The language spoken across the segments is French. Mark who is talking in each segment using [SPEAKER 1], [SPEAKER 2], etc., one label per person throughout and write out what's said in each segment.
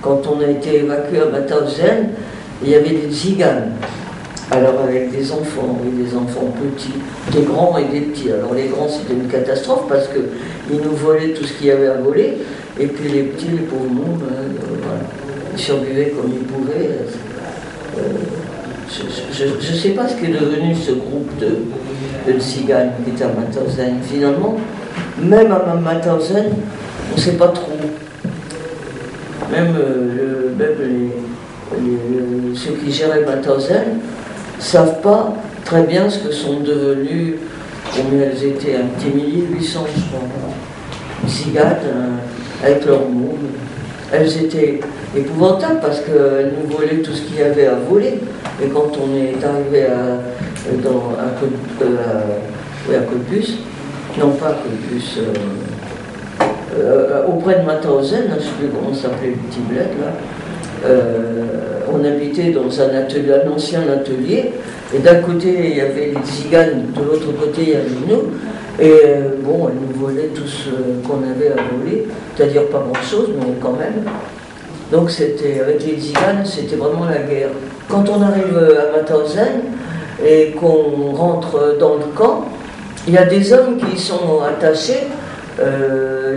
[SPEAKER 1] quand on a été évacué à Mauthausen, il y avait des tziganes. Alors avec des enfants, oui, des enfants petits, des grands et des petits. Alors les grands c'était une catastrophe parce qu'ils nous volaient tout ce qu'il y avait à voler, et puis les petits, les pauvres mômes, voilà, ils survivaient comme ils pouvaient. Je ne sais pas ce qu'est devenu ce groupe de tziganes qui était à Mauthausen. Finalement, même à Mauthausen, on ne sait pas trop. Même, ceux qui géraient Mauthausen ne savent pas très bien ce que sont devenus, combien elles étaient, un petit 1800, je crois, tziganes, avec leurs mômes. Elles étaient épouvantables parce qu'elles nous volaient tout ce qu'il y avait à voler. Et quand on est arrivé à Cottbus, non pas Cottbus, auprès de Mauthausen, je ne sais plus comment s'appelait le petit bled là, on habitait dans un atelier, un ancien atelier, et d'un côté il y avait les tziganes, de l'autre côté il y avait nous, et bon, elles nous volaient tout ce qu'on avait à voler, c'est-à-dire pas grand-chose, mais quand même. Donc c'était, avec les tziganes, c'était vraiment la guerre. Quand on arrive à Mauthausen et qu'on rentre dans le camp, il y a des hommes qui sont attachés,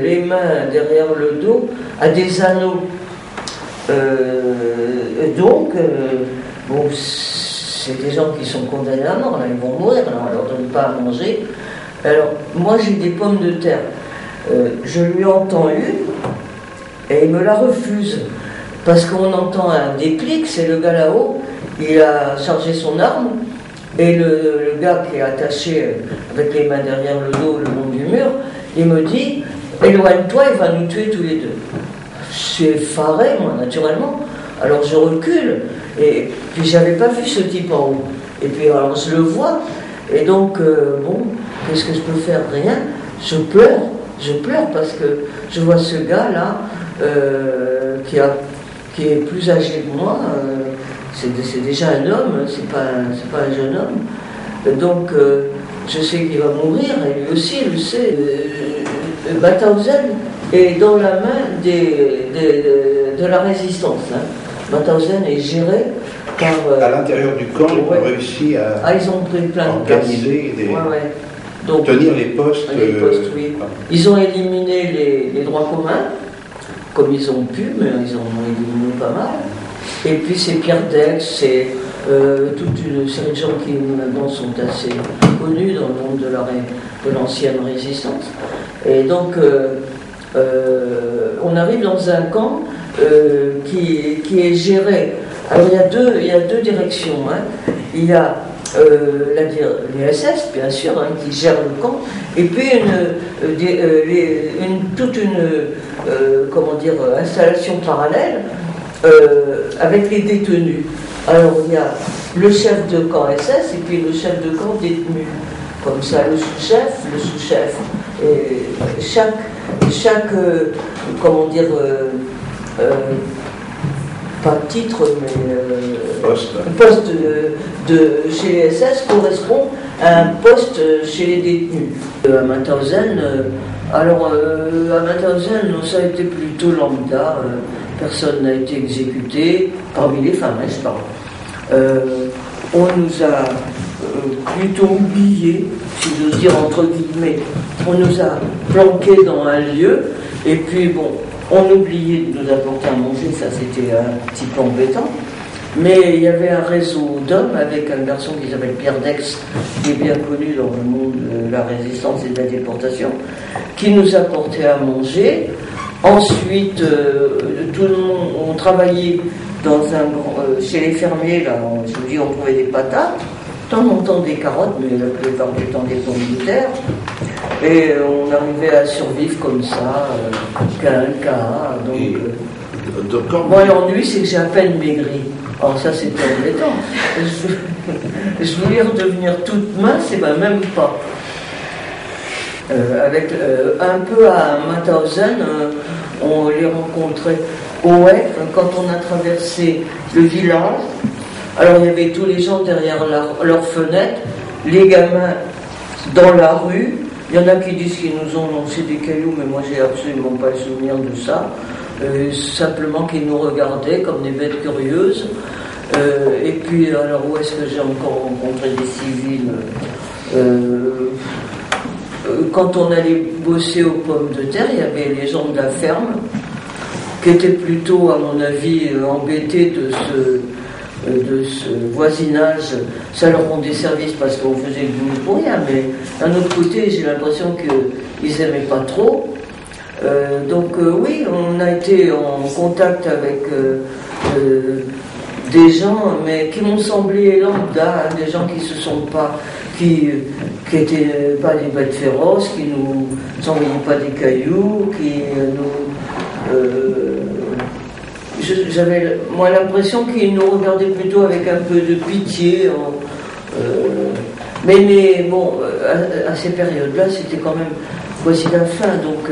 [SPEAKER 1] les mains derrière le dos, à des anneaux. Donc, bon, c'est des gens qui sont condamnés à mort, là, ils vont mourir, alors on leur donne pas à manger. Alors, moi j'ai des pommes de terre, je lui entends une, et il me la refuse. Parce qu'on entend un déclic, c'est le gars là-haut, il a chargé son arme, et le gars qui est attaché avec les mains derrière le dos le long du mur, il me dit « Éloigne-toi, il va nous tuer tous les deux ». Je suis effaré, moi, naturellement. Alors je recule, et puis j'avais pas vu ce type en haut. Et puis alors je le vois, et donc, bon, qu'est-ce que je peux faire? Rien. Je pleure parce que je vois ce gars-là qui est plus âgé que moi, c'est déjà un homme, c'est pas un jeune homme. Donc, je sais qu'il va mourir, et lui aussi, il le sait. Mauthausen est dans la main de la résistance. Hein. Mauthausen est géré par...
[SPEAKER 2] à l'intérieur du camp, ils ont réussi à
[SPEAKER 1] ils ont pris plein de
[SPEAKER 2] organiser
[SPEAKER 1] et donc,
[SPEAKER 2] tenir les postes.
[SPEAKER 1] Oui. Ils ont éliminé les droits communs, comme ils ont pu, mais ils en ont éliminé pas mal. Et puis c'est Pierre Dex, c'est toute une série de gens qui maintenant sont assez connus dans le monde de l'ancienne résistance. Et donc on arrive dans un camp qui est géré. Alors il y a deux directions. Hein. Il y a les SS, bien sûr, hein, qui gèrent le camp, et puis toute une installation parallèle avec les détenus. Alors il y a le chef de camp SS et puis le chef de camp détenu. Comme ça, le sous-chef. Et chaque pas titre, mais poste chez les SS correspond à un poste chez les détenus. À Mauthausen, à Mauthausen, ça a été plutôt lambda, personne n'a été exécuté, parmi les femmes, je parle. On nous a plutôt oubliés, si j'ose dire entre guillemets, on nous a planqués dans un lieu, et puis bon, on oubliait de nous apporter à manger, ça c'était un petit peu embêtant. Mais il y avait un réseau d'hommes avec un garçon qui s'appelle Pierre Dex, qui est bien connu dans le monde de la résistance et de la déportation, qui nous apportait à manger. Ensuite, tout le monde, on travaillait chez les fermiers, là, je vous dis, on trouvait des patates, de temps en temps des carottes, mais la plupart du temps des pommes de terre. Et on arrivait à survivre comme ça, qu'à un cas. Donc, moi, l'ennui, c'est que j'ai à peine maigri. Alors ça, c'était embêtant. Je voulais redevenir toute mince, et ben même pas. Un peu à Mauthausen, on les rencontrait au F, quand on a traversé le village. Alors il y avait tous les gens derrière leurs fenêtres, les gamins dans la rue. Il y en a qui disent qu'ils nous ont lancé des cailloux, mais moi j'ai absolument pas le souvenir de ça. simplement qu'ils nous regardaient comme des bêtes curieuses. Et puis, alors où est-ce que j'ai encore rencontré des civils? Quand on allait bosser aux pommes de terre, il y avait les gens de la ferme qui étaient plutôt, à mon avis, embêtés de ce voisinage. Ça leur rendait service parce qu'on faisait le boulot pour rien, mais d'un autre côté, j'ai l'impression qu'ils n'aimaient pas trop. Donc oui, on a été en contact avec des gens, mais qui m'ont semblé lambda, hein, des gens qui se sont pas, qui étaient pas des bêtes féroces, qui nous envoyaient pas des cailloux, qui nous j'avais moi l'impression qu'ils nous regardaient plutôt avec un peu de pitié. Mais bon, à ces périodes-là, c'était quand même voici la fin, donc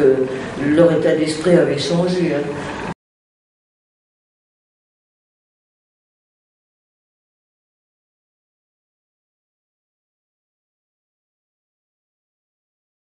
[SPEAKER 1] leur état d'esprit avait changé. Hein.